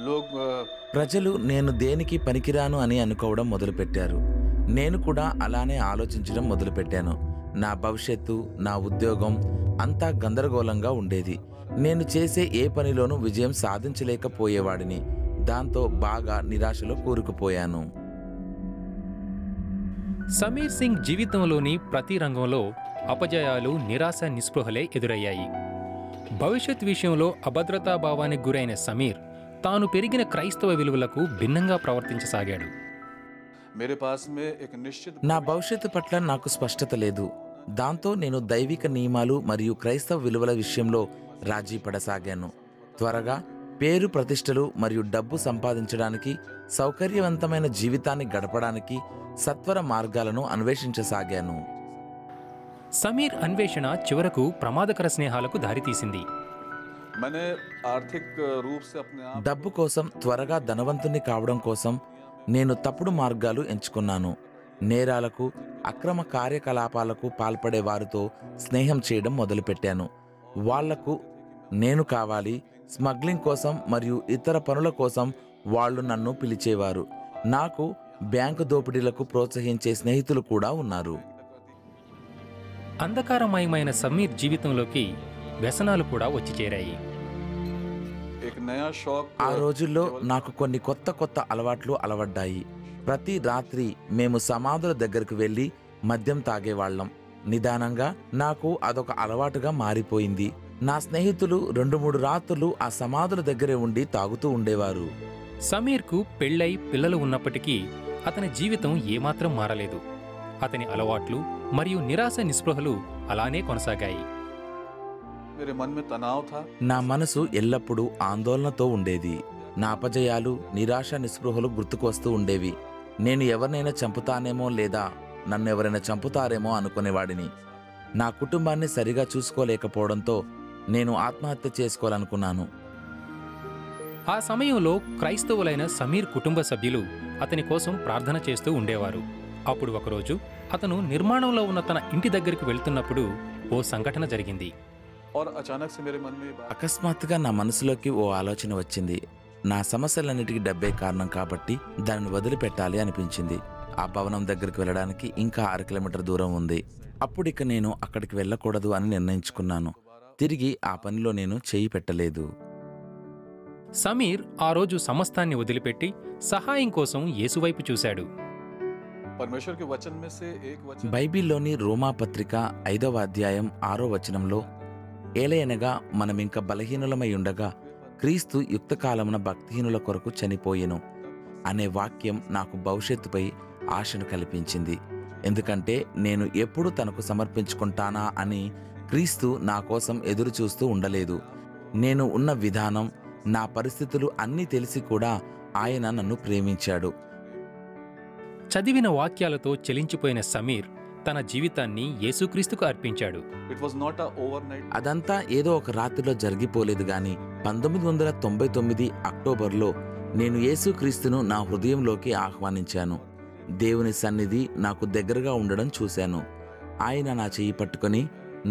लोग ప్రజలు నేను దేనికి పనికిరాను అని అనుకోవడం మొదలుపెట్టారు. నేను కూడా అలానే ఆలోచించడం మొదలుపెట్టాను. నా భవిష్యత్తు, నా ఉద్యోగం అంతా గందరగోళంగా ఉండేది. నేను చేసే ఏ పనిలోనూ విజయం సాధించలేకపోయేవాడిని. దాంతో బాగా నిరాశలో కూరుకుపోయాను. సమీర్ సింగ్ జీవితంలోని ప్రతి రంగంలో అపజయాలు, నిరాశ, నిస్పృహలే ఎదురయ్యాయి. భవిష్యత్ విషయంలో అభద్రతాభావానికి గురైన సమీర్ తాను పెరిగిన క్రైస్తవ విలువలకు భిన్నంగా ప్రవర్తించసాగాడు. मेरे पास में एक निश्चित నా భవిష్యత్తు పట్ల నాకు స్పష్టత లేదు. దాంతో నేను దైవిక నియమాలు మరియు క్రైస్తవ విలువల విషయంలో రాజీ పడసాగాను. త్వరగా పేరు, ప్రతిష్టలు మరియు డబ్బు సంపాదించడానికి, సౌకర్యవంతమైన జీవితాన్ని గడపడానికి సత్వర మార్గాలను అన్వేషించసాగాను. సమీర్ అన్వేషణ చివరకు ప్రమాదకర స్నేహాలకు దారితీసింది. मैंने आर्थिक रूप से अपने आप డబ్బు కోసం, త్వరగా ధనవంతుని కావడం కోసం నేను తప్పుడు మార్గాలు ఎంచుకున్నాను. నేరాలకు, అక్రమ కార్యకలాపాలకు పాల్పడే వారితో స్నేహం చేయడం మొదలుపెట్టాను. వాళ్లకు నేను కావాలి. స్మగ్లింగ్ కోసం మరియు ఇతర పనుల కోసం వాళ్ళు నన్ను పిలిచేవారు. నాకు బ్యాంకు దోపిడీలకు ప్రోత్సహించే స్నేహితులు కూడా ఉన్నారు. అంధకారమయమైన సమీర్ జీవితంలోకి వ్యసనాలు కూడా వచ్చి చేరాయి. एक नया शौक ఆ రోజుల్లో నాకు కొన్ని కొత్త అలవాట్లు అలవడ్డాయి. ప్రతి రాత్రి మేము సమాధుల దగ్గరకు వెళ్ళి మద్యం తాగేవాళ్లం. నిదానంగా నాకు అదొక అలవాటుగా మారిపోయింది. నా స్నేహితులు 2-3 రాత్రులు ఆ సమాధుల దగ్గరే ఉండి తాగుతూ ఉండేవారు. సమీర్కు పెళ్ళై పిల్లలు ఉన్నప్పటికీ అతని జీవితం ఏమాత్రం మారలేదు. అతని అలవాట్లు మరియు నిరాశ, నిస్పృహలు అలానే కొనసాగాయి. मेरे मन में तनाव था। నా మనసు ఎల్లప్పుడూ ఆందోళనతో ఉండేది. నా అపజయాలు, నిరాశ, నిస్పృహలు గుర్తుకు వస్తూ ఉండేవి. నేను ఎవరినైనా చంపుతానేమో లేదా నన్ను ఎవరైనా చంపుతారేమో అనుకునేవాడిని. నా కుటుంబాన్ని సరిగా చూసుకోలేకపోవడంతో నేను ఆత్మహత్య చేసుకోవాలనుకున్నాను. ఆ సమయంలో క్రైస్తవులైన సమీర్ కుటుంబ సభ్యులు అతని కోసం ప్రార్థన చేస్తూ ఉండేవారు. అప్పుడు ఒకరోజు అతను నిర్మాణంలో ఉన్న తన ఇంటి దగ్గరికి వెళ్తున్నప్పుడు ఓ సంఘటన జరిగింది. और अचानक से मेरे मन में ये बात అకస్మాత్తుగా నా మనసులోకి ఓ ఆలోచన వచ్చింది. నా సమస్యలన్నిటికీ డబ్బే కారణం కాబట్టి దానిని వదిలిపెట్టాలి అనిపించింది. ఆ భవనం దగ్గరికి వెళ్ళడానికి ఇంకా 6 కిలోమీటర్ దూరం ఉంది. అప్పుడిక నేను అక్కడికి వెళ్ళకూడదు అని నిర్ణయించుకున్నాను. తిరిగి ఆ పనిలో నేను చేయి పెట్టలేదు. సమీర్ ఆ రోజు సమస్తాన్ని వదిలిపెట్టి సహాయం కోసం యేసువైపు చూశాడు. परमेश्वर के वचन में से एक वचन బైబిల్లోని రోమా పత్రిక 5వ అధ్యాయం 6వ వచనంలో, ఏలయనగా మనమింక బలహీనులమై ఉండగా క్రీస్తు యుక్తకాలమున భక్తిహీనుల కొరకు చనిపోయెను అనే వాక్యం నాకు భవిష్యత్తుపై ఆశను కల్పించింది. ఎందుకంటే నేను ఎప్పుడు తనకు సమర్పించుకుంటానా అని క్రీస్తు నా కోసం ఎదురు చూస్తూ ఉండలేదు. నేను ఉన్న విధానం, నా పరిస్థితులు అన్నీ తెలిసి కూడా ఆయన నన్ను ప్రేమించాడు. చదివిన వాక్యాలతో చెలించిపోయిన సమీర్ తన జీవితాన్ని యేసుక్రీస్తుకు అర్పించాడు. It was not a overnight. అదంతా ఏదో ఒక రాత్రిలో జరిగిపోలేదు గాని 1999 అక్టోబర్లో నేను యేసుక్రీస్తును నా హృదయంలోకి ఆహ్వానించాను. దేవుని సన్నిధి నాకు దగ్గరగా ఉండడం చూశాను. ఆయన నా చెయ్యి పట్టుకొని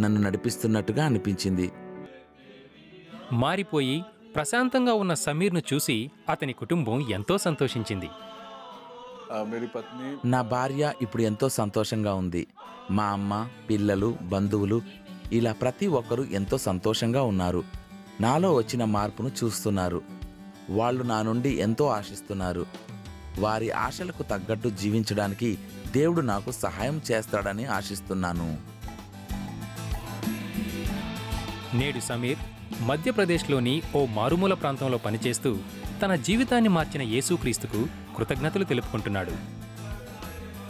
నన్ను నడిపిస్తున్నట్టుగా అనిపించింది. మారిపోయి ప్రశాంతంగా ఉన్న సమీర్ను చూసి అతని కుటుంబం ఎంతో సంతోషించింది. मेरी पत्नी నా భార్య ఇప్పుడు ఎంతో సంతోషంగా ఉంది. మా అమ్మ, పిల్లలు, బంధువులు ఇలా ప్రతి ఒక్కరూ ఎంతో సంతోషంగా ఉన్నారు. నాలో వచ్చిన మార్పును చూస్తున్నారు. వాళ్ళు నా నుండి ఎంతో ఆశిస్తున్నారు. వారి ఆశలకు తగ్గట్టు జీవించడానికి దేవుడు నాకు సహాయం చేస్తాడని ఆశిస్తున్నాను. నేడు సమీర్ మధ్యప్రదేశ్లోని ఓ మారుమూల ప్రాంతంలో పనిచేస్తూ తన జీవితాన్ని మార్చిన యేసుక్రీస్తుకు కృతజ్ఞతలు తెలుపుకుంటున్నాడు.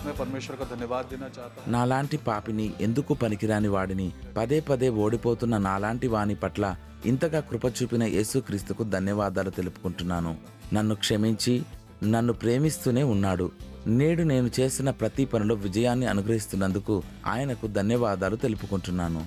मैं परमेश्वर का धन्यवाद देना चाहता हूँ। నాలాంటి పాపిని, ఎందుకు పనికిరాని వాడిని, పదే పదే ఓడిపోతున్న నాలాంటి వాని పట్ల ఇంతగా కృప చూపిన యేసుక్రీస్తుకు ధన్యవాదాలు తెలుపుకుంటున్నాను. నన్ను క్షమించి నన్ను ప్రేమిస్తూనే ఉన్నాడు. నేడు నేను చేసిన ప్రతి పనిలో విజయాన్ని అనుగ్రహిస్తున్నందుకు ఆయనకు ధన్యవాదాలు తెలుపుకుంటున్నాను.